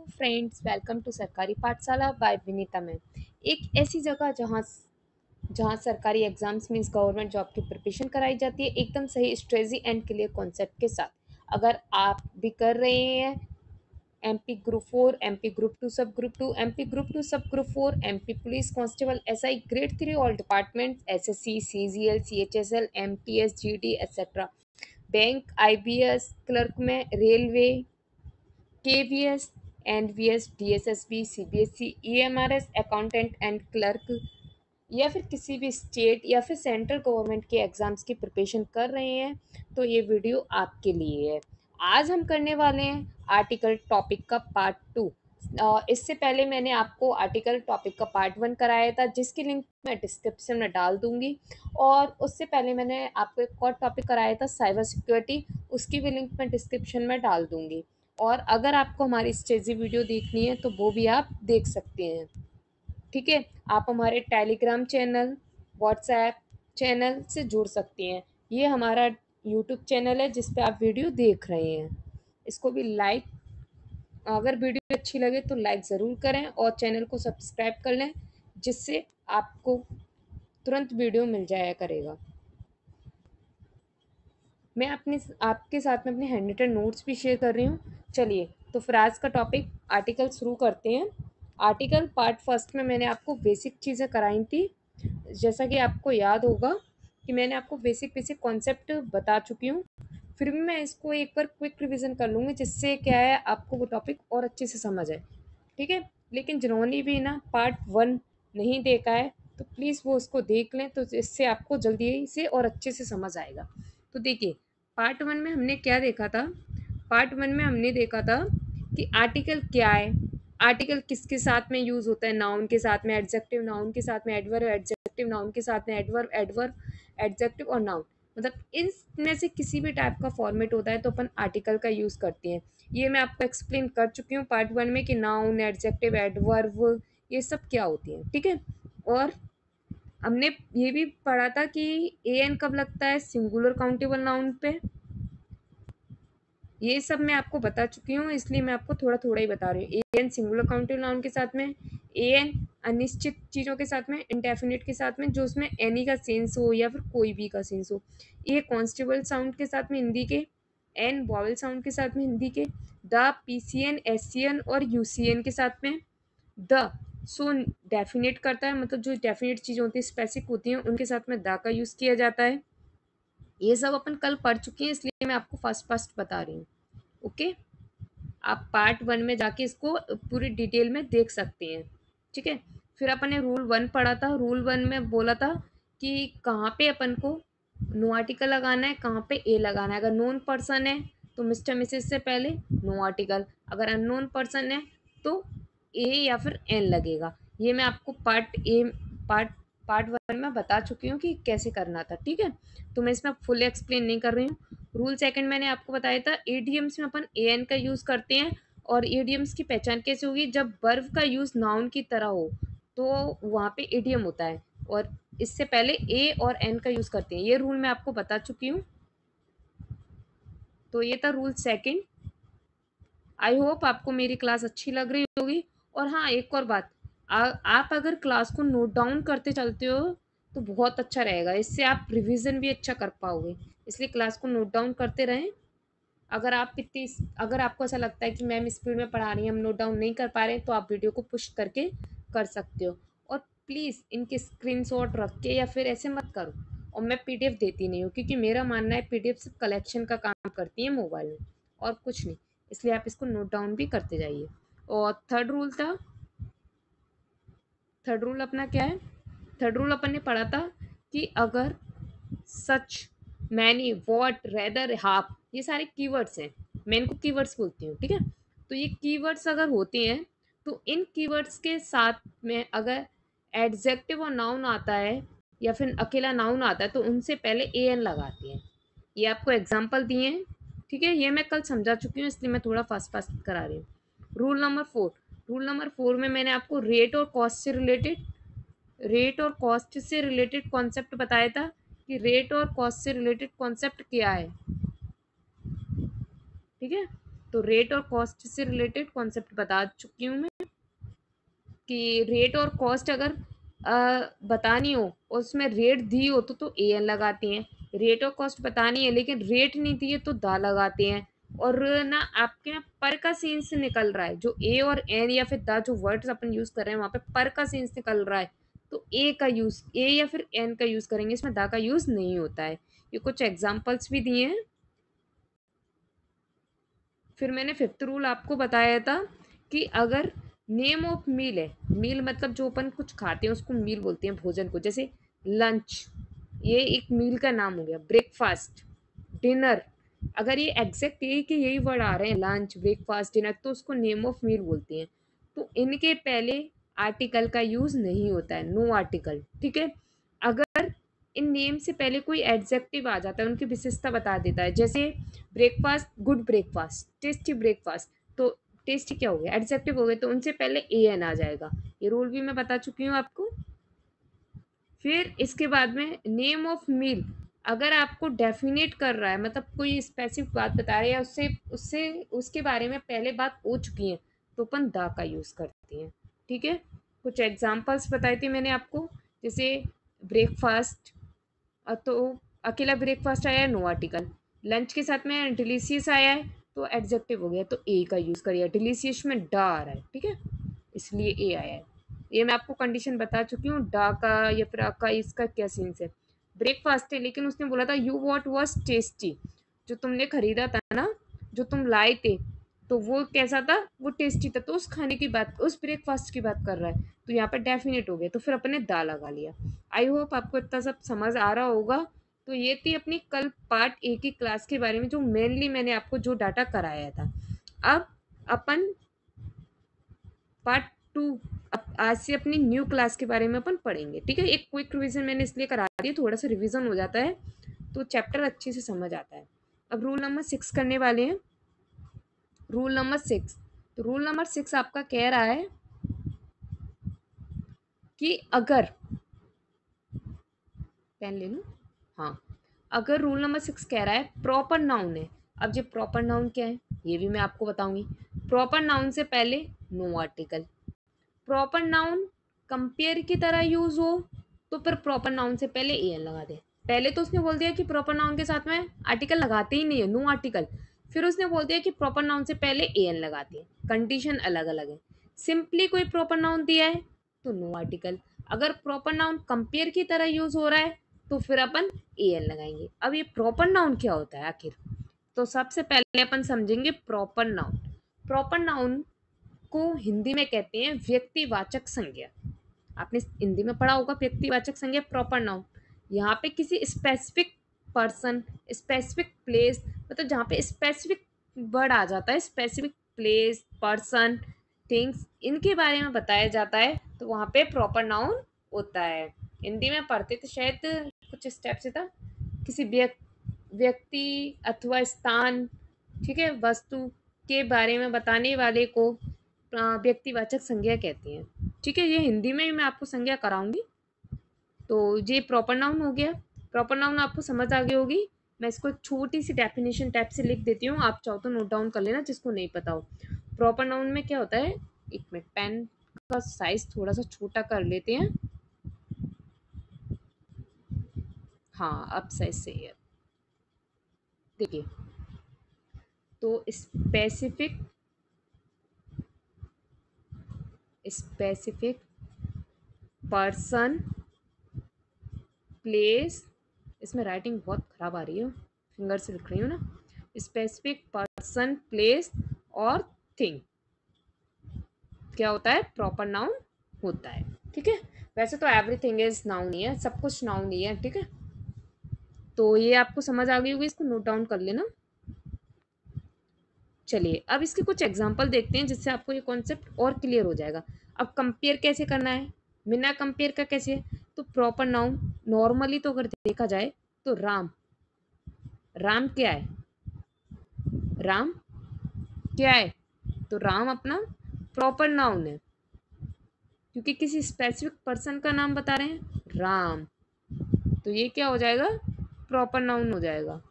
Friends, welcome to सरकारी पाठशाला bye Vinita ma'am. एक ऐसी जगह जहाँ जहाँ सरकारी एग्जाम्स मीन्स गवर्नमेंट जॉब की प्रिपरेशन कराई जाती है एकदम सही स्ट्रेटजी एंड क्लियर कॉन्सेप्ट के साथ। अगर आप भी कर रहे हैं एमपी ग्रुप 4, एमपी ग्रुप 2 सब ग्रुप 2, एमपी ग्रुप 2 सब group 4, MP police constable, SI grade 3 all departments, SSC, CGL, CHSL, MTS, GD etcetera, bank, IBS clerk में, railway, KVS, NVS, DSSB, CBSE, EMRS, accountant and clerk, या फिर किसी भी state या फिर central government के exams की प्रिपरेशन कर रहे हैं तो ये वीडियो आपके लिए है। आज हम करने वाले हैं आर्टिकल टॉपिक का पार्ट 2। इससे पहले मैंने आपको आर्टिकल टॉपिक का पार्ट 1 कराया था, जिसकी लिंक मैं डिस्क्रिप्शन में डाल दूंगी। और उससे पहले मैंने आपको एक और टॉपिक कराया था साइबर सिक्योरिटी, उसकी भी लिंक मैं डिस्क्रिप्शन में डाल दूंगी। और अगर आपको हमारी स्टेजी वीडियो देखनी है तो वो भी आप देख सकते हैं। ठीक है, आप हमारे टेलीग्राम चैनल, व्हाट्सएप चैनल से जुड़ सकती हैं। ये हमारा यूट्यूब चैनल है जिस पे आप वीडियो देख रहे हैं। इसको भी लाइक, अगर वीडियो अच्छी लगे तो लाइक ज़रूर करें और चैनल को सब्सक्राइब कर लें, जिससे आपको तुरंत वीडियो मिल जाया करेगा। मैं अपने आपके साथ में अपने हैंड रिटन नोट्स भी शेयर कर रही हूँ। चलिए, तो फिर आज का टॉपिक आर्टिकल शुरू करते हैं। आर्टिकल पार्ट फर्स्ट में मैंने आपको बेसिक चीज़ें कराई थी। जैसा कि आपको याद होगा कि मैंने आपको बेसिक बेसिक कॉन्सेप्ट बता चुकी हूँ। फिर भी मैं इसको एक बार क्विक रिवीजन कर लूँगी, जिससे क्या है आपको वो टॉपिक और अच्छे से समझ आए। ठीक है, लेकिन जिन्होंने भी ना पार्ट 1 नहीं देखा है तो प्लीज़ वो उसको देख लें, तो इससे आपको जल्दी से और अच्छे से समझ आएगा। तो देखिए, पार्ट 1 में हमने क्या देखा था। पार्ट 1 में हमने देखा था कि आर्टिकल क्या है, आर्टिकल किसके साथ में यूज़ होता है, नाउन के साथ में, एडजेक्टिव नाउन के साथ में, एडवर्ब एडजेक्टिव नाउन के साथ में, एडवर्ब एडवर्ब एडजेक्टिव और नाउन, मतलब इनमें से किसी भी टाइप का फॉर्मेट होता है तो अपन आर्टिकल का यूज़ करते हैं। ये मैं आपको एक्सप्लेन कर चुकी हूँ पार्ट 1 में कि नाउन, एडजेक्टिव, एडवर्ब ये सब क्या होती हैं। ठीक है, और हमने ये भी पढ़ा था कि ए एन कब लगता है सिंगुलर काउंटेबल नाउन पे। ये सब मैं आपको बता चुकी हूँ, इसलिए मैं आपको थोड़ा थोड़ा ही बता रही हूँ। A N singular countable noun के साथ में, ए एन अनिश्चित चीज़ों के साथ में, इंडेफिनिट के साथ में, जो उसमें एनी का सेंस हो या फिर कोई भी का सेंस हो। ए कॉन्स्टेबल साउंड के साथ में हिंदी के, एन वॉवल साउंड के साथ में हिंदी के, द पीसीएन, एससीएन और यूसीएन के साथ में, द सो डेफिनेट करता है, मतलब जो डेफिनेट चीज़ होती है, स्पेसिफिक होती हैं, उनके साथ में द का यूज़ किया जाता है। ये सब अपन कल पढ़ चुके हैं, इसलिए मैं आपको फर्स्ट फर्स्ट बता रही हूँ। ओके, आप पार्ट 1 में जाके इसको पूरी डिटेल में देख सकते हैं। ठीक है, फिर अपन ने रूल 1 पढ़ा था। रूल 1 में बोला था कि कहाँ पे अपन को नो आर्टिकल लगाना है, कहाँ पे ए लगाना है। अगर नोन पर्सन है तो मिस्टर मिसेस से पहले नो आर्टिकल, अगर अननोन पर्सन है तो ए या फिर एन लगेगा। ये मैं आपको पार्ट पार्ट 1 में बता चुकी हूँ कि कैसे करना था। ठीक है, तो मैं इसमें फुल एक्सप्लेन नहीं कर रही हूँ। रूल सेकंड मैंने आपको बताया था, ईडीएम्स में अपन ए एन का यूज़ करते हैं। और ईडीएम्स की पहचान कैसे होगी, जब वर्ब का यूज़ नाउन की तरह हो तो वहाँ पे ईडीएम होता है, और इससे पहले ए और एन का यूज़ करते हैं। ये रूल मैं आपको बता चुकी हूँ। तो ये था रूल सेकंड। आई होप आपको मेरी क्लास अच्छी लग रही होगी। और हाँ, एक और बात, आप अगर क्लास को नोट डाउन करते चलते हो तो बहुत अच्छा रहेगा, इससे आप रिवीजन भी अच्छा कर पाओगे। इसलिए क्लास को नोट डाउन करते रहें। अगर आपको ऐसा लगता है कि मैम स्पीड में पढ़ा रही हैं, हम नोट डाउन नहीं कर पा रहे हैं, तो आप वीडियो को पुश करके कर सकते हो। और प्लीज़ इनके स्क्रीनशॉट रख के या फिर ऐसे मत करो। और मैं पीडीएफ देती नहीं हूँ, क्योंकि मेरा मानना है पीडीएफ सिर्फ कलेक्शन का काम करती है मोबाइल में, और कुछ नहीं। इसलिए आप इसको नोट डाउन भी करते जाइए। और थर्ड रूल अपना क्या है। थर्ड रूल अपन ने पढ़ा था कि अगर सच, मैनी, वॉट, रेदर, हाफ, ये सारे कीवर्ड्स हैं। मैं इनको कीवर्ड्स बोलती हूँ। ठीक है, तो ये कीवर्ड्स अगर होते हैं तो इन कीवर्ड्स के साथ में अगर एडजेक्टिव और नाउन आता है या फिर अकेला नाउन आता है तो उनसे पहले ए एन लगाते हैं। ये आपको एग्जाम्पल दिए हैं। ठीक है, ये मैं कल समझा चुकी हूँ, इसलिए मैं थोड़ा फास्ट फास्ट करा रही हूँ। रूल नंबर 4 में मैंने आपको रेट और कॉस्ट से रिलेटेड कॉन्सेप्ट बताया था कि रेट और कॉस्ट से रिलेटेड कॉन्सेप्ट क्या है। ठीक है, तो रेट और कॉस्ट से रिलेटेड कॉन्सेप्ट बता चुकी हूँ मैं कि रेट और कॉस्ट अगर बतानी हो और उसमें रेट दी हो तो ए एन लगाते हैं। रेट और कॉस्ट बतानी है लेकिन रेट नहीं दिए तो दा लगाते हैं। और ना आपके यहाँ पर का सेंस निकल रहा है, जो ए और एन या फिर दा जो वर्ड्स अपन यूज कर रहे हैं वहां पे पर का सेंस निकल रहा है, तो ए का यूज ए या फिर एन का यूज करेंगे, इसमें दा का यूज नहीं होता है। ये कुछ एग्जाम्पल्स भी दिए हैं। फिर मैंने फिफ्थ रूल आपको बताया था कि अगर नेम ऑफ मील है, मील मतलब जो अपन कुछ खाते हैं उसको मील बोलते हैं, भोजन को, जैसे लंच, ये एक मील का नाम हो गया। ब्रेकफास्ट, डिनर, अगर ये एग्जैक्ट यही के यही वर्ड आ रहे हैं, लंच, ब्रेकफास्ट, डिनर, तो उसको नेम ऑफ मील बोलते हैं। तो इनके पहले आर्टिकल का यूज नहीं होता है, नो आर्टिकल, ठीक है। अगर इन नेम से पहले कोई एडजेक्टिव आ जाता है, उनकी विशेषता बता देता है, जैसे breakfast, good breakfast, tasty breakfast, तो टेस्टी क्या हो गया, एडजेक्टिव हो गए, तो उनसे पहले ए एन आ जाएगा। ये रूल भी मैं बता चुकी हूँ आपको। फिर इसके बाद में नेम ऑफ मील, अगर आपको डेफिनेट कर रहा है, मतलब कोई स्पेसिफिक बात बता रहा है या उससे उससे उसके बारे में पहले बात हो चुकी है, तो अपन दा का यूज करते हैं, ठीक है। कुछ एग्जांपल्स बताए थे मैंने आपको, जैसे ब्रेकफास्ट, तो अकेला ब्रेकफास्ट आया है, नो आर्टिकल। लंच के साथ में डिलीशियस आया है तो एडजेक्टिव हो गया, तो ए का यूज करिए। डिलीशियस में डा आ रहा है, ठीक है, इसलिए ए आया है। ये मैं आपको कंडीशन बता चुकी हूँ, डा का या फिर आ का इसका क्या सीन्स है। ब्रेकफास्ट है लेकिन उसने बोला था यू वॉट वॉज टेस्टी, जो तुमने खरीदा था ना, जो तुम लाए थे, तो वो कैसा था, वो टेस्टी था, तो उस खाने की बात, उस ब्रेकफास्ट की बात कर रहा है, तो यहाँ पर डेफिनेट हो गया, तो फिर अपने दा लगा लिया। आई होप आपको इतना सब समझ आ रहा होगा। तो ये थी अपनी कल पार्ट ए की क्लास के बारे में, जो मेनली मैंने आपको जो डाटा कराया था। अब अपन पार्ट टू, अब आज से अपनी न्यू क्लास के बारे में अपन पढ़ेंगे, ठीक है। एक क्विक रिवीजन मैंने इसलिए करा दी, थोड़ा सा रिवीजन हो जाता है तो चैप्टर अच्छे से समझ आता है। अब रूल नंबर 6 करने वाले हैं। रूल नंबर 6, तो रूल नंबर 6 आपका कह रहा है कि अगर, पेन ले लूं, हाँ, अगर रूल नंबर 6 कह रहा है प्रॉपर नाउन है। अब ये प्रॉपर नाउन क्या है ये भी मैं आपको बताऊंगी। प्रॉपर नाउन से पहले no article. Proper noun compare की तरह यूज हो तो फिर प्रॉपर नाउन से पहले ए एन लगा दे। पहले तो उसने बोल दिया कि प्रॉपर नाउन के साथ में आर्टिकल लगाते ही नहीं है, नो आर्टिकल। फिर उसने बोल दिया कि प्रॉपर नाउन से पहले ए एन लगाते हैं, कंडीशन अलग अलग है। सिंपली कोई प्रॉपर नाउन दिया है तो नो आर्टिकल। अगर प्रॉपर नाउन कंपेयर की तरह यूज हो रहा है तो फिर अपन ए एन लगाएंगे। अब ये प्रॉपर नाउन क्या होता है आखिर, तो सबसे पहले अपन समझेंगे प्रॉपर नाउन। प्रॉपर नाउन को हिंदी में कहते हैं व्यक्तिवाचक संज्ञा। आपने हिंदी में पढ़ा होगा व्यक्तिवाचक संज्ञा, प्रॉपर नाउन। यहाँ पे किसी स्पेसिफिक पर्सन, स्पेसिफिक प्लेस, मतलब जहाँ पे स्पेसिफिक वर्ड आ जाता है, स्पेसिफिक प्लेस, पर्सन, थिंग्स, इनके बारे में बताया जाता है, तो वहाँ पे प्रॉपर नाउन होता है। हिंदी में पढ़ते थे शायद कुछ स्टेप से था, किसी व्यक्ति अथवा स्थान, ठीक है, वस्तु के बारे में बताने वाले को व्यक्तिवाचक संज्ञा कहती हैं, ठीक है। ये हिंदी में ही मैं आपको संज्ञा कराऊंगी। तो ये प्रॉपर नाउन हो गया। प्रॉपर नाउन आपको समझ आ गई होगी। मैं इसको एक छोटी सी डेफिनेशन टाइप से लिख देती हूँ, आप चाहो तो नोट डाउन कर लेना जिसको नहीं पता हो। प्रॉपर नाउन में क्या होता है, एक मिनट, पेन का साइज थोड़ा सा छोटा कर लेते हैं। हाँ, अब साइज सही है। देखिए, तो स्पेसिफिक, स्पेसिफिक पर्सन, प्लेस, इसमें राइटिंग बहुत खराब आ रही है, फिंगर से लिख रही हूँ ना। स्पेसिफिक पर्सन, प्लेस और थिंग क्या होता है, प्रॉपर नाउन होता है, ठीक है। वैसे तो एवरीथिंग इज नाउन ही है, सब कुछ नाउन ही है, ठीक है। तो ये आपको समझ आ गई होगी, इसको नोट डाउन कर लेना। चलिए अब इसके कुछ एग्जाम्पल देखते हैं जिससे आपको ये कॉन्सेप्ट और क्लियर हो जाएगा। अब कंपेयर कैसे करना है, बिना कंपेयर का कैसे है, तो प्रॉपर नाउन नॉर्मली तो अगर देखा जाए तो राम, राम क्या है, राम क्या है, तो राम अपना प्रॉपर नाउन है, क्योंकि किसी स्पेसिफिक पर्सन का नाम बता रहे हैं राम, तो ये क्या हो जाएगा, प्रॉपर नाउन हो जाएगा,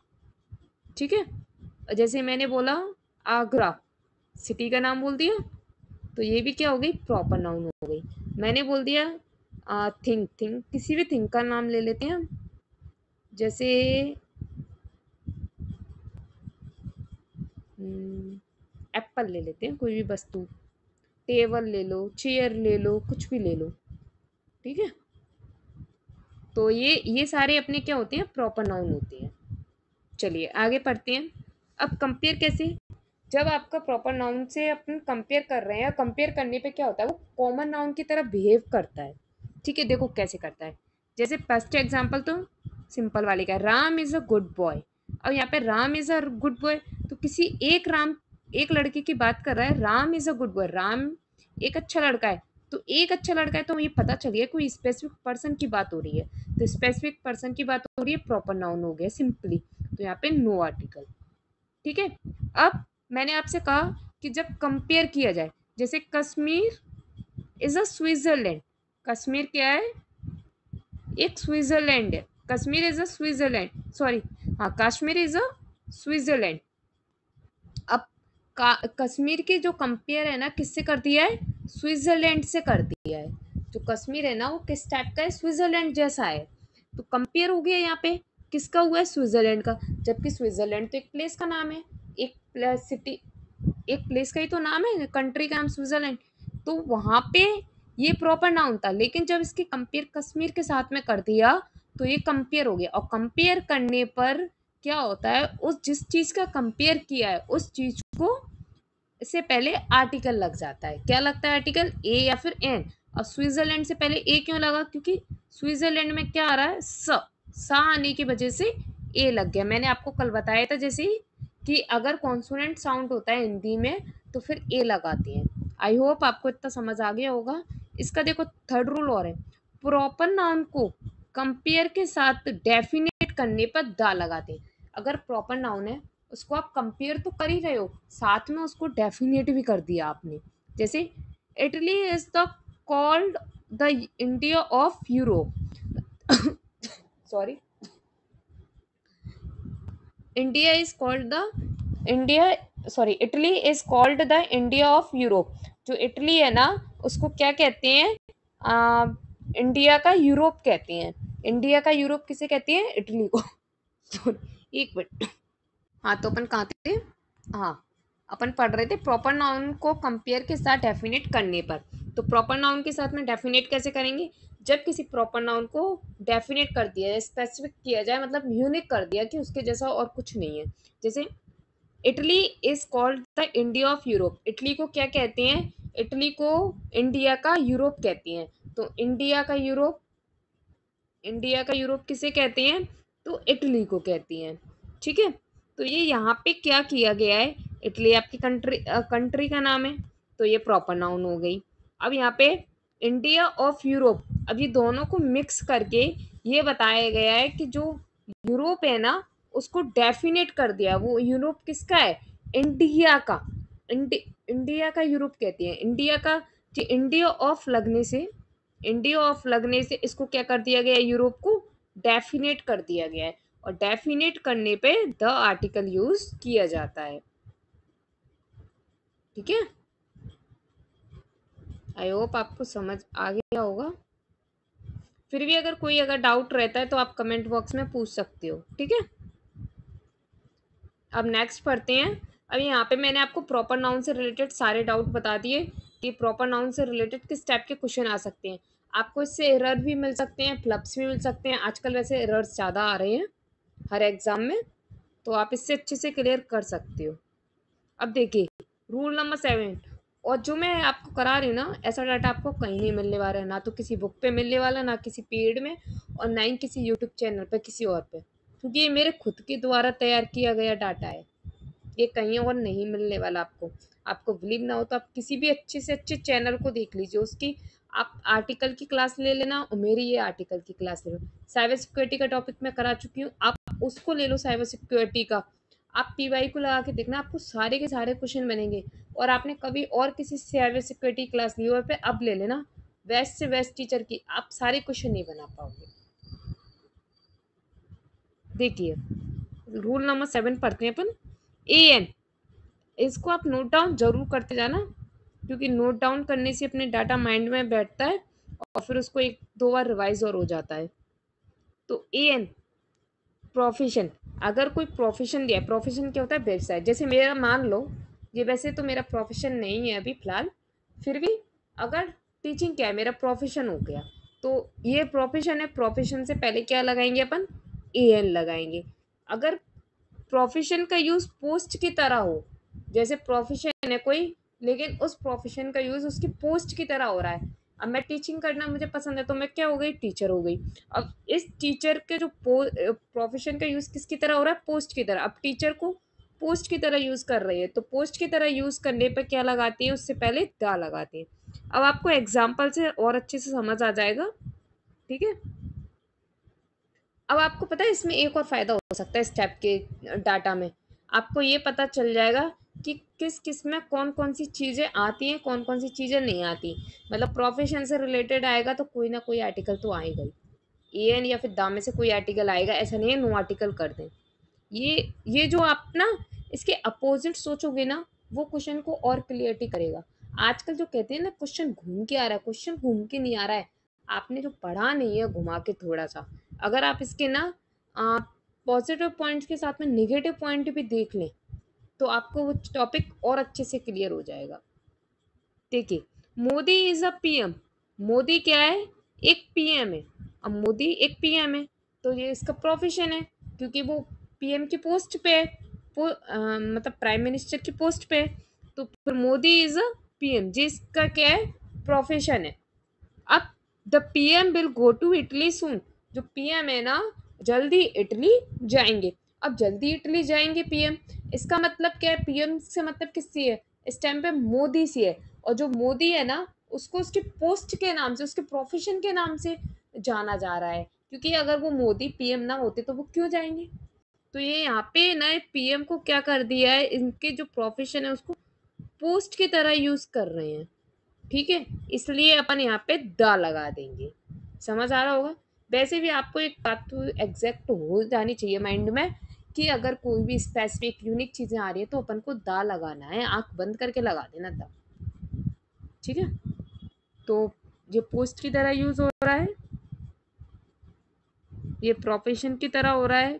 ठीक है। जैसे मैंने बोला आगरा, सिटी का नाम बोल दिया, तो ये भी क्या हो गई, प्रॉपर नाउन हो गई। मैंने बोल दिया थिंग, थिंग किसी भी थिंग का नाम ले लेते हैं हम, जैसे एप्पल ले लेते हैं, कोई भी वस्तु, टेबल ले लो, चेयर ले लो, कुछ भी ले लो, ठीक है। तो ये सारे अपने क्या होते हैं, प्रॉपर नाउन होते हैं। चलिए आगे पढ़ते हैं। अब कंपेयर कैसे, जब आपका प्रॉपर नाउन से अपन कंपेयर कर रहे हैं, कंपेयर करने पे क्या होता है, वो कॉमन नाउन की तरह बिहेव करता है। ठीक है, देखो कैसे करता है। जैसे फर्स्ट एग्जांपल तो सिंपल वाले का, Ram is a good boy. अब यहाँ पे Ram is a good boy, तो किसी एक राम, एक लड़के की बात कर रहा है, Ram is a good boy, Ram एक अच्छा लड़का है। तो एक अच्छा लड़का है तो ये पता चल गया कोई स्पेसिफिक पर्सन की बात हो रही है, तो स्पेसिफिक पर्सन की बात हो रही है, प्रॉपर नाउन हो गया सिंपली। तो यहाँ पे नो आर्टिकल। ठीक है। अब मैंने आपसे कहा कि जब कंपेयर किया जाए, जैसे Kashmir is a Switzerland, Kashmir क्या है, एक स्विट्जरलैंड है, Kashmir is a Switzerland, sorry, हाँ कश्मीर इज अ स्विट्जरलैंड। अब कश्मीर के जो कंपेयर है ना, किससे कर दिया है, स्विट्जरलैंड से कर दिया है। जो कश्मीर है ना वो किस टाइप का है, स्विट्जरलैंड जैसा है। तो कंपेयर हो गया यहाँ पे, किसका हुआ है, स्विट्जरलैंड का। जबकि स्विट्जरलैंड तो एक प्लेस का नाम है, एक सिटी, एक प्लेस का ही तो नाम है, कंट्री का नाम स्विट्जरलैंड। तो वहां पे ये प्रॉपर नाउन था, लेकिन जब इसकी कंपेयर कश्मीर के साथ में कर दिया तो ये कंपेयर हो गया। और कंपेयर करने पर क्या होता है, उस जिस चीज का कंपेयर किया है उस चीज को से पहले आर्टिकल लग जाता है। क्या लगता है आर्टिकल, ए या फिर एन। और स्विट्जरलैंड से पहले ए क्यों लगा, क्योंकि स्विट्जरलैंड में क्या आ रहा है, स आने की वजह से ए लग गया। मैंने आपको कल बताया था जैसे ही कि अगर कॉन्सोनेंट साउंड होता है हिंदी में तो फिर ए लगाते हैं। आई होप आपको इतना समझ आ गया होगा। इसका देखो थर्ड रूल और है, प्रॉपर नाउन को कंपेयर के साथ डेफिनेट करने पर दा लगाते हैं। अगर प्रॉपर नाउन है, उसको आप कंपेयर तो कर ही रहे हो, साथ में उसको डेफिनेट भी कर दिया आपने। जैसे Italy is the called the India of Europe, sorry, India is called the India, sorry, Italy is called the India of Europe. जो इटली है ना उसको क्या कहते हैं, आ, इंडिया का यूरोप कहते हैं। इंडिया का यूरोप किसे कहते हैं, इटली को। सॉरी, एक मिनट। हाँ तो अपन कहाँ थे, हाँ अपन पढ़ रहे थे प्रॉपर नाउन को कंपेयर के साथ डेफिनेट करने पर। तो प्रॉपर नाउन के साथ में डेफिनेट कैसे करेंगे, जब किसी प्रॉपर नाउन को डेफिनेट कर दिया जाए, स्पेसिफिक किया जाए, मतलब यूनिक कर दिया कि उसके जैसा और कुछ नहीं है। जैसे Italy is called the India of Europe, Italy को क्या कहते हैं, इटली को इंडिया का यूरोप कहते हैं। तो इंडिया का यूरोप किसे कहते हैं, तो इटली को कहती हैं। ठीक है। तो ये यहाँ पे क्या किया गया है, इटली आपकी कंट्री का नाम है, तो ये प्रॉपर नाउन हो गई। अब यहाँ पे इंडिया ऑफ यूरोप, अब ये दोनों को मिक्स करके ये बताया गया है कि जो यूरोप है ना उसको डेफिनेट कर दिया। वो यूरोप किसका है, इंडिया का। इंडिया का यूरोप कहती है, इंडिया का, कि इंडिया ऑफ लगने से इसको क्या कर दिया गया है, यूरोप को डेफिनेट कर दिया गया है। और डेफिनेट करने पे द आर्टिकल यूज किया जाता है। ठीक है, आई होप आपको समझ आ गया होगा। फिर भी अगर कोई अगर डाउट रहता है तो आप कमेंट बॉक्स में पूछ सकते हो। ठीक है, अब नेक्स्ट पढ़ते हैं। अब यहाँ पे मैंने आपको प्रॉपर नाउन से रिलेटेड सारे डाउट बता दिए कि प्रॉपर नाउन से रिलेटेड किस टाइप के क्वेश्चन आ सकते हैं। आपको इससे एरर भी मिल सकते हैं, फ्लप्स भी मिल सकते हैं। आजकल वैसे एरर्स ज़्यादा आ रहे हैं हर एग्जाम में, तो आप इससे अच्छे से क्लियर कर सकते हो। अब देखिए रूल नंबर 7, और जो मैं आपको करा रही हूँ ना, ऐसा डाटा आपको कहीं नहीं मिलने वाला है, ना तो किसी बुक पे मिलने वाला, ना किसी पेड में, और ना ही किसी यूट्यूब चैनल पे किसी और पे, क्योंकि ये मेरे खुद के द्वारा तैयार किया गया डाटा है। ये कहीं और नहीं मिलने वाला आपको। आपको बिलीव ना हो तो आप किसी भी अच्छे से अच्छे चैनल को देख लीजिए, उसकी आप आर्टिकल की क्लास ले लेना और मेरी ये आर्टिकल की क्लास ले लो। साइबर सिक्योरिटी का टॉपिक मैं करा चुकी हूँ, आप उसको ले लो साइबर सिक्योरिटी का। आप पीवाई को लगा के देखना, आपको सारे के सारे क्वेश्चन बनेंगे। और आपने कभी और किसी साइबर सिक्योरिटी क्लास ली हो पे अब ले लेना, बेस्ट से बेस्ट टीचर की, आप सारे क्वेश्चन नहीं बना पाओगे। देखिए रूल नंबर 7 पढ़ते हैं अपन। ए एन, इसको आप नोट डाउन जरूर करते जाना, क्योंकि नोट डाउन करने से अपने डाटा माइंड में बैठता है और फिर उसको एक दो बार रिवाइज और हो जाता है। तो ए एन प्रोफेशन, अगर कोई प्रोफेशन दिया, प्रोफेशन क्या होता है, व्यवसाय। जैसे मेरा मान लो, ये वैसे तो मेरा प्रोफेशन नहीं है अभी फिलहाल, फिर भी अगर टीचिंग क्या है मेरा प्रोफेशन हो गया, तो ये प्रोफेशन है, प्रोफेशन से पहले क्या लगाएंगे अपन, ए एन लगाएंगे। अगर प्रोफेशन का यूज पोस्ट की तरह हो, जैसे प्रोफेशन है कोई, लेकिन उस प्रोफेशन का यूज उसकी पोस्ट की तरह हो रहा है। अब मैं टीचिंग करना मुझे पसंद है, तो मैं क्या हो गई, टीचर हो गई। अब इस टीचर के जो प्रोफेशन का यूज किसकी तरह हो रहा है, पोस्ट की तरह। अब टीचर को पोस्ट की तरह यूज कर रही है, तो पोस्ट की तरह यूज करने पर क्या लगाती है, उससे पहले दा लगाती है। अब आपको एग्जाम्पल से और अच्छे से समझ आ जाएगा, ठीक है। अब आपको पता है इसमें एक और फायदा हो सकता है स्टेप के डाटा में, आपको ये पता चल जाएगा कि किस किस में कौन कौन सी चीजें आती हैं, कौन कौन सी चीजें नहीं आती। मतलब प्रोफेशन से रिलेटेड आएगा तो कोई ना कोई आर्टिकल तो आएगा ही, एन या फिर दा में से कोई आर्टिकल आएगा, ऐसा नहीं है नो आर्टिकल कर दें। ये जो आप ना इसके अपोजिट सोचोगे ना, वो क्वेश्चन को और क्लियरिटी करेगा। आजकल जो कहते हैं ना क्वेश्चन घूम के आ रहा है, क्वेश्चन घूम के नहीं आ रहा है, आपने जो पढ़ा नहीं है घुमा के थोड़ा सा, अगर आप इसके ना पॉजिटिव पॉइंट्स के साथ में नेगेटिव पॉइंट भी देख लें, तो आपको वो टॉपिक और अच्छे से क्लियर हो जाएगा। देखिए, Modi is a PM, Modi क्या है, एक पीएम है। अब मोदी एक पीएम है, तो ये इसका प्रोफेशन है, क्योंकि वो पीएम की पोस्ट पे है, मतलब प्राइम मिनिस्टर की पोस्ट पे है। तो फिर मोदी इज अ पीएम, जिसका क्या है, प्रोफेशन है। अब the PM will go to Italy soon, जो पीएम है ना जल्दी इटली जाएंगे। अब जल्दी इटली जाएंगे पीएम, इसका मतलब क्या है, पीएम से मतलब किससे है, इस टाइम पे मोदी से है। और जो मोदी है ना, उसको उसके पोस्ट के नाम से, उसके प्रोफेशन के नाम से जाना जा रहा है, क्योंकि अगर वो मोदी पीएम ना होते तो वो क्यों जाएंगे। तो ये यहाँ पे ना पीएम को क्या कर दिया है, इनके जो प्रोफेशन है उसको पोस्ट की तरह यूज कर रहे हैं, ठीक है। इसलिए अपन यहाँ पे द लगा देंगे, समझ आ रहा होगा। वैसे भी आपको एक बात तो एग्जैक्ट हो जानी चाहिए माइंड में, कि अगर कोई भी स्पेसिफिक यूनिक चीजें आ रही है तो अपन को दा लगाना है, आंख बंद करके लगा देना दा, ठीक है। तो ये पोस्ट की तरह यूज हो रहा है, ये प्रोफेशन की तरह हो रहा है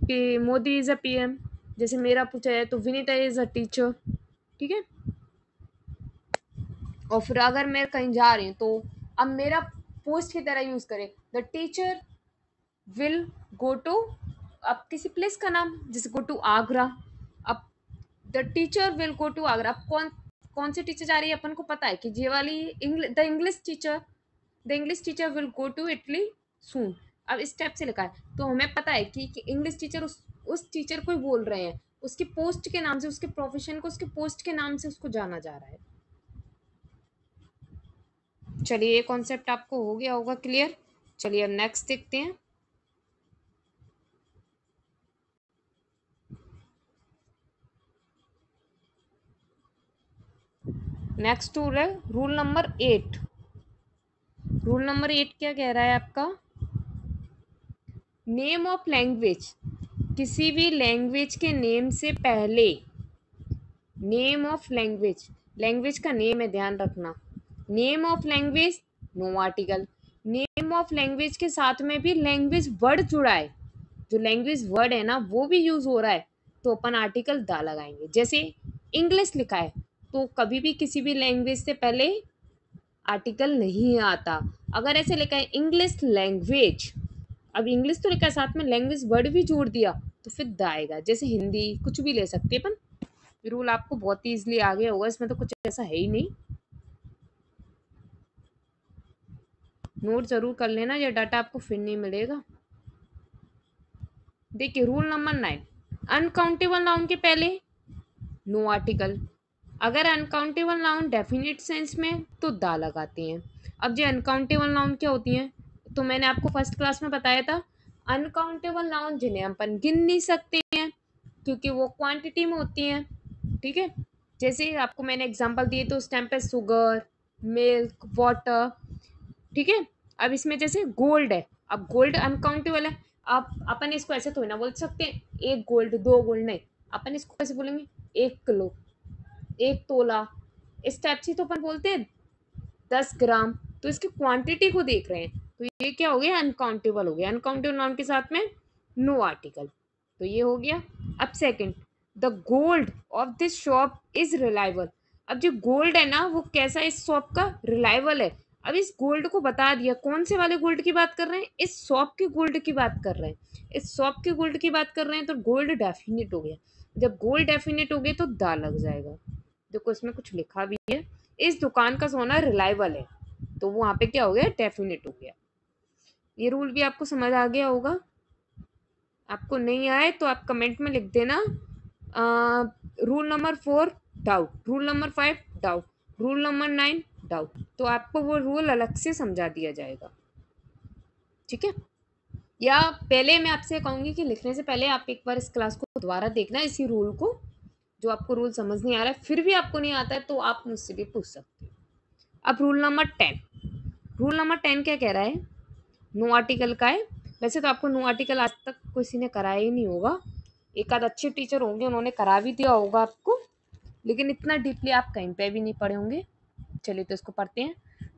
कि मोदी इज अ पीएम। जैसे मेरा पूछा है तो विनीता इज अ टीचर, ठीक है। और फिर अगर मैं कहीं जा रही हूँ तो अब मेरा पोस्ट की तरह यूज करें, the teacher will go to, अब किसी प्लेस का नाम, जैसे गो टू आगरा। अब the teacher will go to Agra, अब कौन कौन सी टीचर जा रही है अपन को पता है कि ये वाली the English teacher, the English teacher will go to Italy soon. अब इस टाइप से लिखा है तो हमें पता है कि इंग्लिश टीचर उस टीचर को ही बोल रहे हैं, उसके पोस्ट के नाम से, उसके प्रोफेशन को उसके पोस्ट के नाम से उसको जाना जा रहा है। चलिए ये कॉन्सेप्ट आपको हो गया होगा क्लियर। चलिए अब नेक्स्ट देखते हैं। नेक्स्ट रूल है रूल नंबर 8। रूल नंबर 8 क्या कह रहा है आपका, नेम ऑफ लैंग्वेज, किसी भी लैंग्वेज के नेम से पहले, नेम ऑफ लैंग्वेज, लैंग्वेज का नेम है ध्यान रखना, name of language no article. Name of language के साथ में भी लैंग्वेज वर्ड जुड़ा है, जो लैंग्वेज वर्ड है ना वो भी यूज हो रहा है, तो अपन आर्टिकल दा लगाएंगे। जैसे इंग्लिश लिखा है तो कभी भी किसी भी लैंग्वेज से पहले आर्टिकल नहीं आता। अगर ऐसे लिखा है इंग्लिश लैंग्वेज, अब इंग्लिश तो लिखा है साथ में लैंग्वेज वर्ड भी जोड़ दिया, तो फिर द आएगा। जैसे हिंदी कुछ भी ले सकते हैं अपन, रूल आपको बहुत ही ईजिली आ गया होगा, इसमें तो कुछ ऐसा है ही नहीं। नोट जरूर कर लेना, ये डाटा आपको फिर नहीं मिलेगा। देखिए रूल नंबर 9, अनकाउंटेबल नाउन के पहले नो आर्टिकल। अगर अनकाउंटेबल नाउन डेफिनेट सेंस में तो दा लगाते हैं। अब जो अनकाउंटेबल नाउन क्या होती हैं, तो मैंने आपको फर्स्ट क्लास में बताया था, अनकाउंटेबल नाउन जिन्हें अपन गिन नहीं सकते हैं क्योंकि वो क्वांटिटी में होती हैं, ठीक है। जैसे आपको मैंने एग्जांपल दिए तो उस टाइम पे शुगर, मिल्क, वाटर, ठीक है। अब इसमें जैसे गोल्ड है, अब गोल्ड अनकाउंटेबल है, आप अपन इसको ऐसे थोड़ी ना बोल सकते हैं एक गोल्ड दो गोल्ड, नहीं, अपन इसको कैसे बोलेंगे, 1 किलो, 1 तोला, इस टाइप से तो अपन बोलते हैं 10 ग्राम। तो इसकी क्वांटिटी को देख रहे हैं, तो ये क्या हो गया, अनकाउंटेबल हो गया। अनकाउंटेबल नाउन के साथ में नो आर्टिकल, तो ये हो गया। अब second, the gold of this shop is reliable. अब जो गोल्ड है ना वो कैसा है, इस शॉप का रिलायबल है। अब इस गोल्ड को बता दिया, कौन से वाले गोल्ड की बात कर रहे हैं, इस शॉप के गोल्ड की बात कर रहे हैं, इस शॉप के गोल्ड की बात कर रहे हैं, तो गोल्ड डेफिनेट हो गया। जब गोल्ड डेफिनेट हो गया तो दा लग जाएगा। देखो इसमें कुछ लिखा भी है, इस दुकान का सोना रिलायबल है, तो वो वहां पे क्या हो गया, डेफिनेट हो गया। ये रूल भी आपको समझ आ गया होगा। आपको नहीं आए तो आप कमेंट में लिख देना। Rule number 4 doubt, rule number 5 doubt, rule number 9 doubt, तो आपको वो रूल अलग से समझा दिया जाएगा, ठीक है। या पहले मैं आपसे कहूंगी कि लिखने से पहले आप एक बार इस क्लास को दोबारा देखना, इसी रूल को, जो आपको रूल समझ नहीं आ रहा है, फिर भी आपको नहीं आता है तो आप मुझसे भी पूछ सकते हो। अब रूल नंबर 10, रूल नंबर 10 क्या कह रहा है, नो आर्टिकल का है। वैसे तो आपको नो आर्टिकल आज तक किसी ने कराया ही नहीं होगा, एक आध अच्छे टीचर होंगे उन्होंने करा भी दिया होगा आपको, लेकिन इतना डीपली आप कहीं पे भी नहीं पढ़े होंगे। चलिए तो इसको पढ़ते हैं।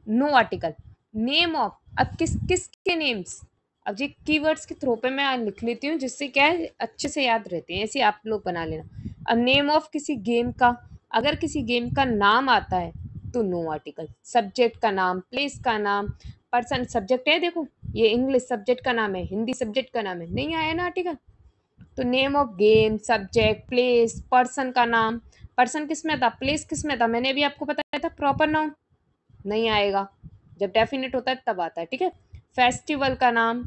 नो आर्टिकल, नेम ऑफ, अब किस किस के नेम्स, अब ये कीवर्ड्स के थ्रू पे मैं लिख लेती हूँ जिससे क्या है अच्छे से याद रहते हैं, ऐसे आप लोग बना लेना। अब नेम ऑफ किसी गेम का, अगर किसी गेम का नाम आता है तो नो आर्टिकल। सब्जेक्ट का नाम, प्लेस का नाम, पर्सन, सब्जेक्ट है देखो, ये इंग्लिश सब्जेक्ट का नाम है, हिंदी सब्जेक्ट का नाम है, नहीं आया ना आर्टिकल। तो name of game, subject, place, person का नाम, पर्सन किस में था, प्लेस किस में था, मैंने अभी आपको बताया था प्रॉपर नाउन, नहीं आएगा, जब डेफिनेट होता है तब आता है, ठीक है। फेस्टिवल का नाम,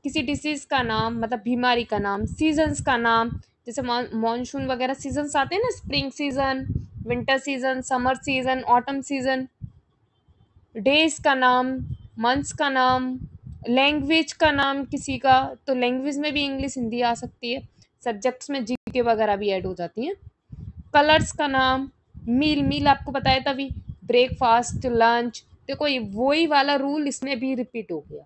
किसी डिसीज का नाम मतलब बीमारी का नाम, सीजन्स का नाम, जैसे मॉनसून वगैरह सीजन्स आते हैं ना, spring season, winter season, summer season, autumn season, days का नाम, मंथ्स का नाम, लैंग्वेज का नाम किसी का, तो लैंग्वेज में भी इंग्लिश हिंदी आ सकती है, सब्जेक्ट्स में जीके वगैरह भी ऐड हो जाती हैं। कलर्स का नाम, मील, मील आपको बताया था अभी, ब्रेकफास्ट, लंच, देखो ये वही वाला रूल इसमें भी रिपीट हो गया।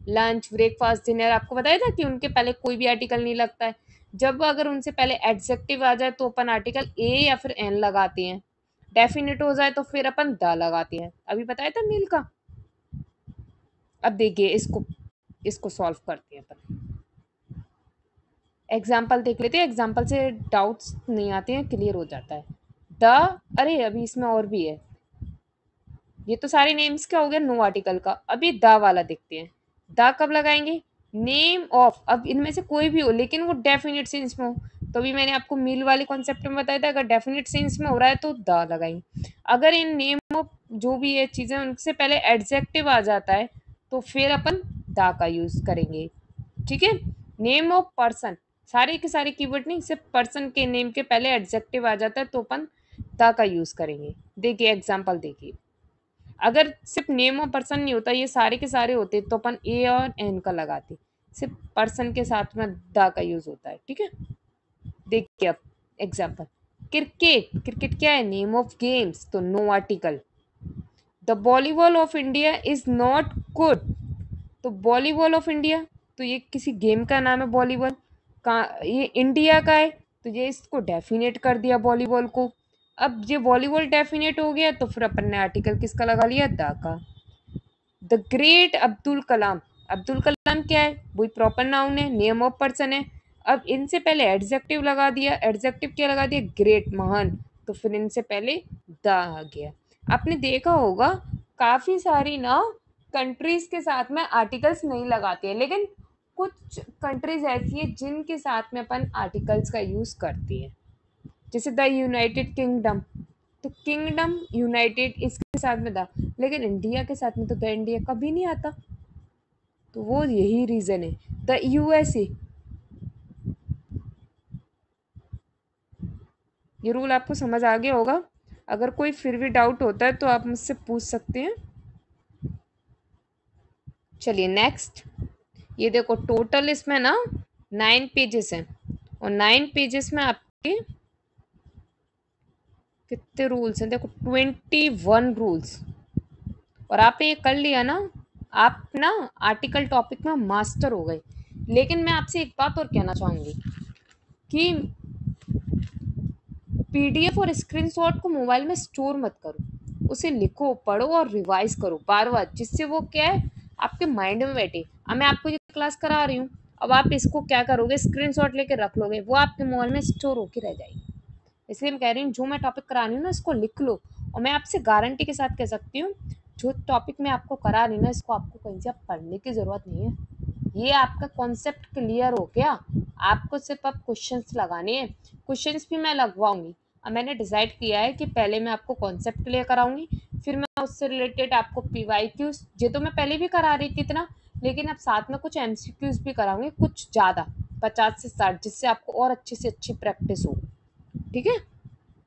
लंच, ब्रेकफास्ट, डिनर, आपको बताया था कि उनके पहले कोई भी आर्टिकल नहीं लगता है। जब अगर उनसे पहले एडजेक्टिव आ जाए तो अपन आर्टिकल ए या फिर एन लगाते हैं, डेफिनेट हो जाए तो फिर अपन द लगाते हैं, अभी बताया था मील का। अब देखिए इसको, इसको सॉल्व करते हैं अपन, एग्जाम्पल देख लेते हैं, एग्जाम्पल से डाउट्स नहीं आते हैं, क्लियर हो जाता है। द, अरे अभी इसमें और भी है, ये तो सारे नेम्स क्या हो गया नो आर्टिकल का, अभी द वाला देखते हैं। द कब लगाएंगे, नेम ऑफ, अब इनमें से कोई भी हो लेकिन वो डेफिनेट सेंस में हो, तो अभी मैंने आपको मील वाले कॉन्सेप्ट में बताया था, अगर डेफिनेट सेंस में हो रहा है तो द लगाएंगे। अगर इन नेम ऑफ जो भी है चीज़ें उनसे पहले एडजेक्टिव आ जाता है तो फिर अपन द का यूज़ करेंगे, ठीक है। नेम ऑफ पर्सन, सारे के सारे कीवर्ड नहीं, सिर्फ पर्सन के नेम के पहले एडजेक्टिव आ जाता है तो अपन द का यूज़ करेंगे। देखिए एग्जाम्पल देखिए, अगर सिर्फ नेम और पर्सन नहीं होता, ये सारे के सारे होते तो अपन ए और एन का लगाते, सिर्फ पर्सन के साथ में द का यूज होता है, ठीक है। देखिए अब एग्जाम्पल, क्रिकेट, क्रिकेट क्या है, नेम ऑफ गेम्स, तो no article. The volleyball of India is not good, तो वॉलीबॉल ऑफ इंडिया, तो ये किसी गेम का नाम है वॉलीबॉल का, ये इंडिया का है तो ये इसको डेफिनेट कर दिया वॉलीबॉल को। अब ये वॉलीबॉल डेफिनेट हो गया तो फिर अपन ने आर्टिकल किसका लगा लिया, द का। द ग्रेट अब्दुल कलाम, अब्दुल कलाम क्या है, वही प्रॉपर नाउन है, नेम ऑफ पर्सन है। अब इनसे पहले एडजेक्टिव लगा दिया, एडजेक्टिव क्या लगा दिया, ग्रेट, महान, तो फिर इनसे पहले द आ गया। आपने देखा होगा काफ़ी सारी ना कंट्रीज के साथ में आर्टिकल्स नहीं लगाते हैं, लेकिन कुछ कंट्रीज ऐसी है जिनके साथ में अपन आर्टिकल्स का यूज़ करते हैं, जैसे द यूनाइटेड किंगडम, तो किंगडम यूनाइटेड इसके साथ में था, लेकिन इंडिया के साथ में तो द इंडिया कभी नहीं आता, तो वो यही रीज़न है। द यूएसए, ये रूल आपको समझ आ गया होगा, अगर कोई फिर भी डाउट होता है तो आप मुझसे पूछ सकते हैं। चलिए नेक्स्ट, ये देखो टोटल इसमें ना 9 पेजेस हैं, और 9 पेजेस में आपके कितने रूल्स हैं, देखो 21 रूल्स, और आपने ये कर लिया ना, आप ना आर्टिकल टॉपिक में मास्टर हो गए। लेकिन मैं आपसे एक बात और कहना चाहूँगी कि पीडीएफ और स्क्रीनशॉट को मोबाइल में स्टोर मत करो, उसे लिखो, पढ़ो और रिवाइज करो बार बार, जिससे वो क्या है आपके माइंड में बैठे। अब मैं आपको ये क्लास करा रही हूँ, अब आप इसको क्या करोगे, स्क्रीनशॉट लेके रख लोगे, वो आपके मोबाइल में स्टोर होके रह जाएगी। इसलिए मैं कह रही हूँ जो मैं टॉपिक करा रही हूँ ना इसको लिख लो। और मैं आपसे गारंटी के साथ कह सकती हूँ जो टॉपिक मैं आपको करा रही हूँ ना इसको आपको कहीं से आप पढ़ने की ज़रूरत नहीं है। ये आपका कॉन्सेप्ट क्लियर हो गया, आपको सिर्फ अब क्वेश्चंस लगाने हैं। क्वेश्चंस भी मैं लगवाऊंगी। अब मैंने डिसाइड किया है कि पहले मैं आपको कॉन्सेप्ट क्लियर कराऊंगी, फिर मैं उससे रिलेटेड आपको पीवाईक्यूज, ये तो मैं पहले भी करा रही थी इतना, लेकिन अब साथ में कुछ एमसीक्यूज भी कराऊंगी, कुछ ज़्यादा 50 से 60, जिससे आपको और अच्छे से अच्छी प्रैक्टिस हो। ठीक है,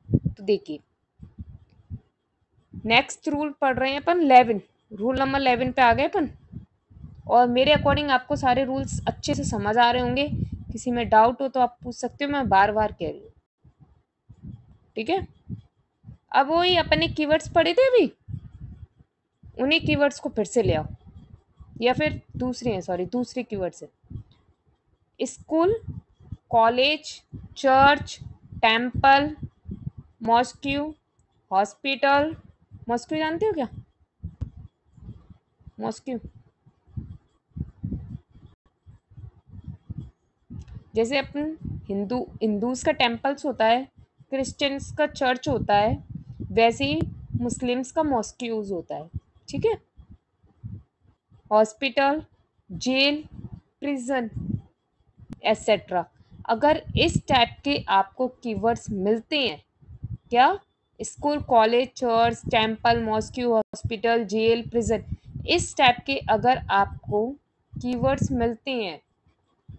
तो देखिए नेक्स्ट रूल पढ़ रहे हैं अपन 11, रूल नंबर 11 पे आ गए अपन। और मेरे अकॉर्डिंग आपको सारे रूल्स अच्छे से समझ आ रहे होंगे, किसी में डाउट हो तो आप पूछ सकते हो, मैं बार बार कह रही हूँ। ठीक है, अब वही अपने कीवर्ड्स पढ़े थे अभी, उन्हीं कीवर्ड्स को फिर से ले आओ, या फिर दूसरी है, सॉरी दूसरी कीवर्ड्स है। School, college, church, temple, mosque, hospital. Mosque जानते हो क्या, मॉस्क्यू जैसे अपन हिंदूज का टेम्पल्स होता है, क्रिश्चियंस का चर्च होता है, वैसे ही मुस्लिम्स का मॉस्क्यूज होता है। ठीक है, हॉस्पिटल, जेल, प्रिजन एटसेट्रा। अगर इस टाइप के आपको कीवर्ड्स मिलते हैं, क्या, school, college, church, temple, mosque, hospital, jail, prison, इस टाइप के अगर आपको कीवर्ड्स मिलते हैं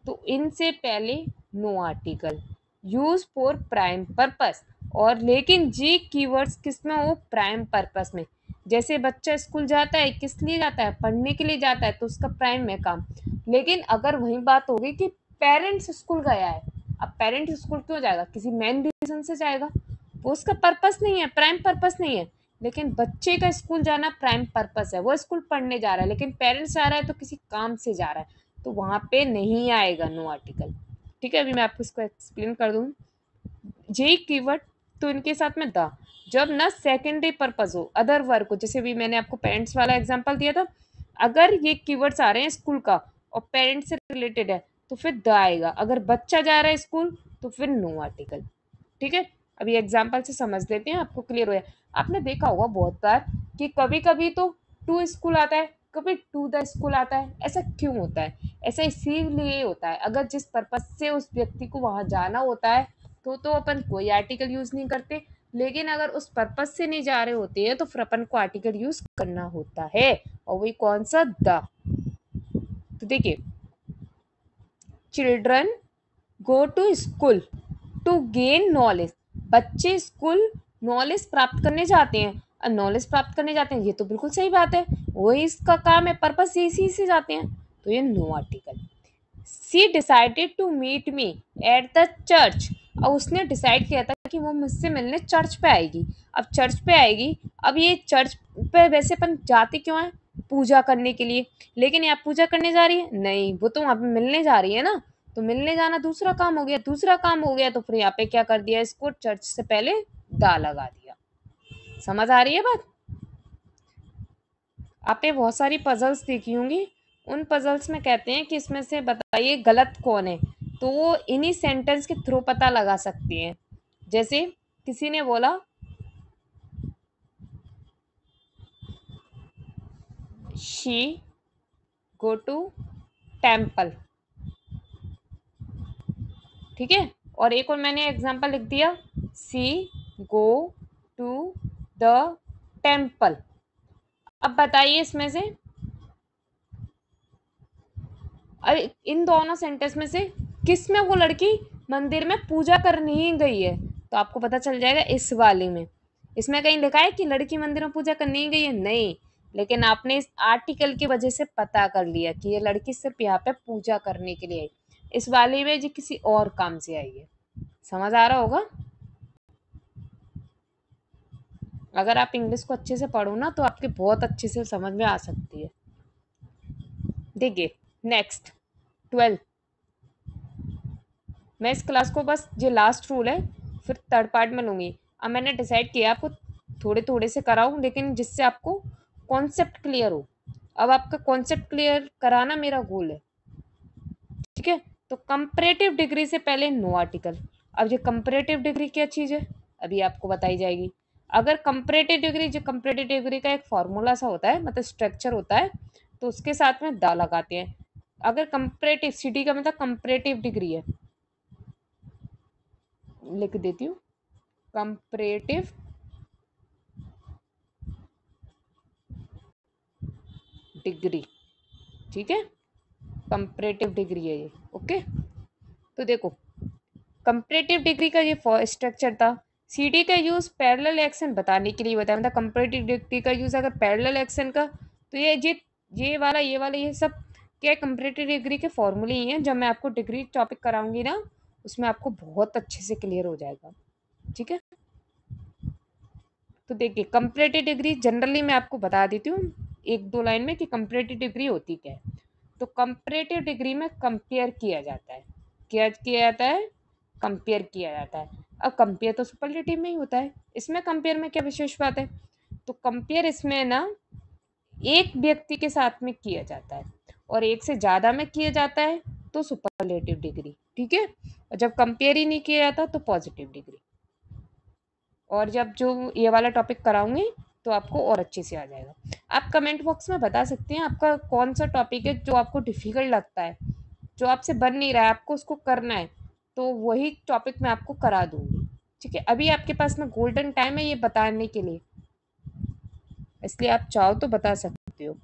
तो इनसे पहले no article, use for prime purpose. और लेकिन जी कीवर्ड्स किस में हो, प्राइम पर्पस में। जैसे बच्चा स्कूल जाता है, किस लिए जाता है, पढ़ने के लिए जाता है, तो उसका प्राइम में काम। लेकिन अगर वही बात होगी कि पेरेंट्स स्कूल गया है, अब पेरेंट्स स्कूल क्यों जाएगा, किसी मेन रीजन से जाएगा, वो उसका पर्पस नहीं है, प्राइम पर्पस नहीं है। लेकिन बच्चे का स्कूल जाना प्राइम पर्पस है, वो स्कूल पढ़ने जा रहा है, लेकिन पेरेंट्स जा रहा है तो किसी काम से जा रहा है, तो वहां पे नहीं आएगा नो आर्टिकल। ठीक है, अभी मैं आपको इसको एक्सप्लेन कर दूँ। जे कीवर्ड तो इनके साथ में द, जब ना सेकेंडरी पर्पस हो, अदर वर्क हो, जैसे भी मैंने आपको पेरेंट्स वाला एग्जांपल दिया था, अगर ये कीवर्ड्स आ रहे हैं स्कूल का और पेरेंट्स से रिलेटेड है तो फिर द आएगा, अगर बच्चा जा रहा है स्कूल तो फिर नो आर्टिकल। ठीक है, अभी एग्जाम्पल से समझ लेते हैं, आपको क्लियर हो जाए। आपने देखा होगा बहुत बार कि कभी कभी तो टू स्कूल आता है, कभी टू द स्कूल आता है, ऐसा क्यों होता है, ऐसा इसीलिए होता है अगर जिस पर्पज से उस व्यक्ति को वहां जाना होता है तो अपन कोई आर्टिकल यूज नहीं करते, लेकिन अगर उस पर्पज से नहीं जा रहे होते हैं तो फिर अपन को आर्टिकल यूज करना होता है, और वही कौन सा, द। तो देखिए, children go to school to gain knowledge, बच्चे स्कूल नॉलेज प्राप्त करने जाते हैं, और नॉलेज प्राप्त करने जाते हैं, ये तो बिल्कुल सही बात है, वही इसका काम है, पर्पस इसी से जाते हैं, तो ये no article. She decided to meet me at the church, और उसने डिसाइड किया था कि वो मुझसे मिलने चर्च पे आएगी। अब चर्च पे आएगी, अब ये चर्च पे वैसे अपन जाते क्यों है, पूजा करने के लिए, लेकिन यहाँ पूजा करने जा रही है नहीं, वो तो वहां पे मिलने जा रही है ना, तो मिलने जाना दूसरा काम हो गया, दूसरा काम हो गया, तो फिर यहाँ पे क्या कर दिया, इसको चर्च से पहले दा लगा दिया। समझ आ रही है बात, आपने बहुत सारी पजल्स देखी होंगी, उन पजल्स में कहते हैं कि इसमें से बताइए गलत कौन है, तो वो इन्हीं सेंटेंस के थ्रू पता लगा सकती हैं। जैसे किसी ने बोला शी गो टू टेम्पल, ठीक है, और एक और मैंने एग्जांपल लिख दिया, सी गो टू द टेम्पल। अब बताइए इसमें से, अरे इन दोनों सेंटेंस में से किस में वो लड़की मंदिर में पूजा करने ही गई है, तो आपको पता चल जाएगा इस वाले में। इसमें कहीं लिखा है कि लड़की मंदिर में पूजा करने ही गई है, नहीं, लेकिन आपने इस आर्टिकल की वजह से पता कर लिया कि ये लड़की सिर्फ यहाँ पे पूजा करने के लिए आई, इस वाले में जी किसी और काम से आई है। समझ आ रहा होगा, अगर आप इंग्लिश को अच्छे से पढ़ो ना तो आपके बहुत अच्छे से समझ में आ सकती है। देखिए नेक्स्ट 12, मैं इस क्लास को बस ये लास्ट रूल है, फिर थर्ड पार्ट में लूँगी। अब मैंने डिसाइड किया आपको थोड़े थोड़े से कराऊँ, लेकिन जिससे आपको कॉन्सेप्ट क्लियर हो। अब आपका कॉन्सेप्ट क्लियर कराना मेरा गोल है, ठीक है। तो कंपैरेटिव डिग्री से पहले नो आर्टिकल। अब ये कंपैरेटिव डिग्री क्या चीज़ है अभी आपको बताई जाएगी। अगर कंपैरेटिव डिग्री, जो कंपैरेटिव डिग्री का एक फॉर्मूला सा होता है, मतलब स्ट्रक्चर होता है, तो उसके साथ में दा लगाते हैं। अगर कंपैरेटिव, सीडी का मतलब कंपैरेटिव डिग्री है, लिख देती हूँ, कंपैरेटिव डिग्री, ठीक है, कंपैरेटिव डिग्री है ये, ओके। तो देखो, कंपैरेटिव डिग्री का ये स्ट्रक्चर था। सीडी का यूज पैरेलल एक्शन बताने के लिए बताया, मतलब कंपैरेटिव डिग्री का यूज अगर पैरेलल एक्शन का, तो ये वाला ये सब क्या, कंपैरेटिव डिग्री के फॉर्मूले ही हैं। जब मैं आपको डिग्री टॉपिक कराऊंगी ना, उसमें आपको बहुत अच्छे से क्लियर हो जाएगा, ठीक है। तो देखिए, कंपैरेटिव डिग्री जनरली मैं आपको बता देती हूँ एक दो लाइन में कि कंपैरेटिव डिग्री होती क्या है। तो कंपैरेटिव डिग्री में कंपेयर किया जाता है। क्या किया जाता है? कंपेयर किया जाता है। अब कंपेयर तो सुपरलेटिव में ही होता है, इसमें कंपेयर में क्या विशेष बात है? तो कंपेयर इसमें ना एक व्यक्ति के साथ में किया जाता है, और एक से ज़्यादा में किया जाता है तो सुपरलेटिव डिग्री, ठीक है। और जब कंपेयर ही नहीं किया जाता तो पॉजिटिव डिग्री। और जब जो ये वाला टॉपिक कराऊंगी तो आपको और अच्छे से आ जाएगा। आप कमेंट बॉक्स में बता सकते हैं आपका कौन सा टॉपिक है जो आपको डिफिकल्ट लगता है, जो आपसे बन नहीं रहा है, आपको उसको करना है, तो वही टॉपिक मैं आपको करा दूंगी, ठीक है। अभी आपके पास में गोल्डन टाइम है ये बताने के लिए, इसलिए आप चाहो तो बता सकते हो।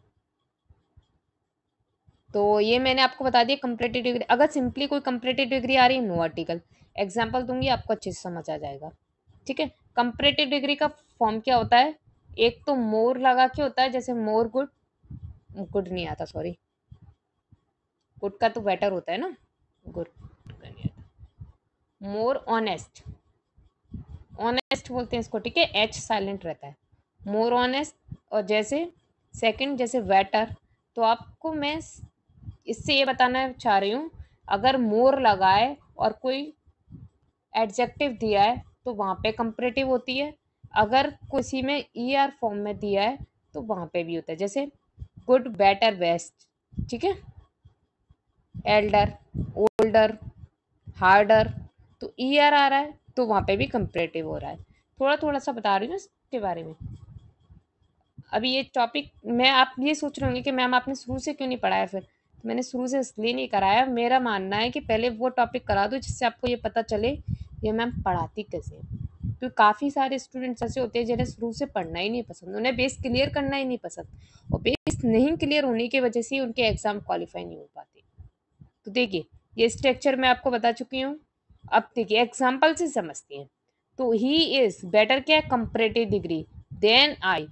तो ये मैंने आपको बता दिया कंपैरेटिव डिग्री। अगर सिंपली कोई कंपैरेटिव डिग्री आ रही है, नो आर्टिकल, एग्जाम्पल दूंगी आपको अच्छे से समझ आ जाएगा, ठीक है। कंपैरेटिव डिग्री का फॉर्म क्या होता है? एक तो मोर लगा के होता है, जैसे मोर गुड, गुड नहीं आता, सॉरी, गुड का तो बेटर होता है ना, गुड का नहीं आता, मोर ऑनेस्ट, ऑनेस्ट बोलते हैं इसको, ठीक है, एच साइलेंट रहता है, मोर ऑनेस्ट। और जैसे सेकंड, जैसे वेटर, तो आपको मैं इससे ये बताना चाह रही हूँ, अगर मोर लगाए और कोई एडजेक्टिव दिया है तो वहाँ पे कंपैरेटिव होती है। अगर किसी में ई आर फॉर्म में दिया है तो वहाँ पे भी होता है, जैसे गुड, बेटर, बेस्ट, ठीक है, एल्डर, ओल्डर, हार्डर, तो ई आर आ रहा है तो वहाँ पे भी कंपैरेटिव हो रहा है। थोड़ा थोड़ा सा बता रही हूँ इसके बारे में। अभी ये टॉपिक मैं, आप ये सोच रहे होंगे कि मैम आपने शुरू से क्यों नहीं पढ़ाया, फिर तो मैंने शुरू से इसलिए नहीं कराया, मेरा मानना है कि पहले वो टॉपिक करा दो जिससे आपको ये पता चले ये मैम पढ़ाती कैसे है। क्योंकि काफ़ी सारे स्टूडेंट्स ऐसे होते हैं जिन्हें शुरू से पढ़ना ही नहीं पसंद, उन्हें बेस क्लियर करना ही नहीं पसंद, और बेस नहीं क्लियर होने की वजह से उनके एग्जाम क्वालिफाई नहीं हो पाते। तो देखिए, ये स्ट्रक्चर मैं आपको बता चुकी हूँ। अब देखिए एग्जाम्पल से समझते हैं। तो ही इज बेटर, क्या है, comparative degree, then I,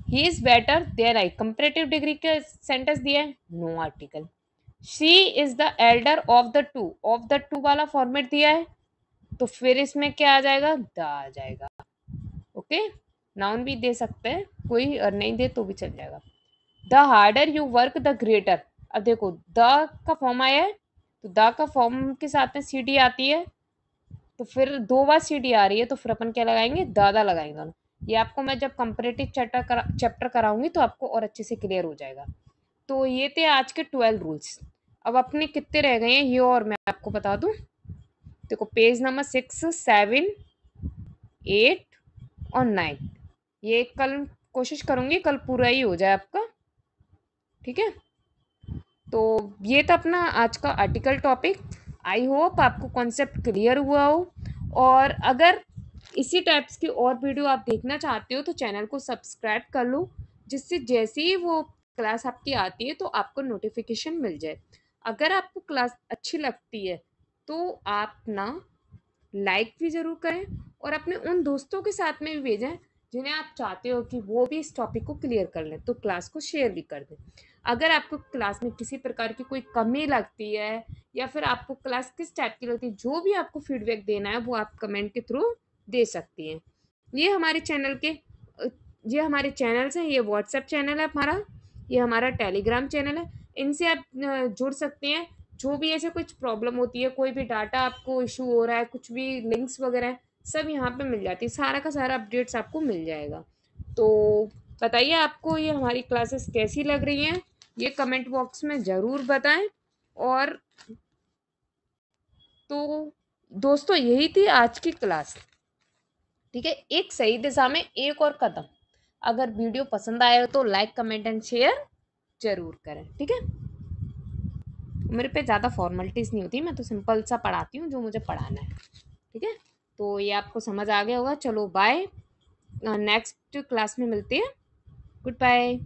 he is better there I, comparative degree का सेंटेंस दिया है, no article. She is the elder of the two वाला फॉर्मेट दिया है, तो फिर इसमें क्या आ जाएगा, द आ जाएगा, ओके। नाउन भी दे सकते हैं कोई, और नहीं दे तो भी चल जाएगा। The harder you work the greater. अब देखो द का फॉर्म आया है, तो द का फॉर्म के साथ में सी डी आती है, तो फिर दो बार सी डी आ रही है, तो फिर अपन क्या लगाएंगे, दादा लगाएंगे दोनों। ये आपको मैं जब कंपैरेटिव चैप्टर कराऊंगी तो आपको और अच्छे से क्लियर हो जाएगा। तो ये थे आज के 12 रूल्स। अब अपने कितने रह गए हैं ये और मैं आपको बता दूं। देखो पेज नंबर 6, 7, 8 और 9, ये कल कोशिश करूंगी कल पूरा ही हो जाए आपका, ठीक है। तो ये था अपना आज का आर्टिकल टॉपिक। आई होप आपको कॉन्सेप्ट क्लियर हुआ हो, और अगर इसी टाइप्स की और वीडियो आप देखना चाहते हो तो चैनल को सब्सक्राइब कर लो, जिससे जैसे ही वो क्लास आपकी आती है तो आपको नोटिफिकेशन मिल जाए। अगर आपको क्लास अच्छी लगती है तो आप ना लाइक भी ज़रूर करें, और अपने उन दोस्तों के साथ में भी भेजें जिन्हें आप चाहते हो कि वो भी इस टॉपिक को क्लियर कर लें, तो क्लास को शेयर भी कर दें। अगर आपको क्लास में किसी प्रकार की कोई कमी लगती है, या फिर आपको क्लास किस टाइप की लगती है, जो भी आपको फीडबैक देना है वो आप कमेंट के थ्रू दे सकती हैं। ये हमारे चैनल के ये हमारे चैनल्स हैं, ये व्हाट्सएप चैनल है हमारा, ये हमारा टेलीग्राम चैनल है, इनसे आप जुड़ सकते हैं। जो भी ऐसे कुछ प्रॉब्लम होती है, कोई भी डाटा आपको इशू हो रहा है, कुछ भी लिंक्स वगैरह सब यहाँ पे मिल जाती है, सारा का सारा अपडेट्स आपको मिल जाएगा। तो बताइए आपको ये हमारी क्लासेस कैसी लग रही हैं, ये कमेंट बॉक्स में ज़रूर बताएं। और तो दोस्तों यही थी आज की क्लास। ठीक है, एक सही दिशा में एक और कदम। अगर वीडियो पसंद आए तो लाइक कमेंट एंड शेयर जरूर करें। ठीक है, मेरे पे ज़्यादा फॉर्मेलिटीज़ नहीं होती, मैं तो सिंपल सा पढ़ाती हूँ जो मुझे पढ़ाना है। ठीक है, तो ये आपको समझ आ गया होगा। चलो बाय, नेक्स्ट क्लास में मिलते हैं। Good bye.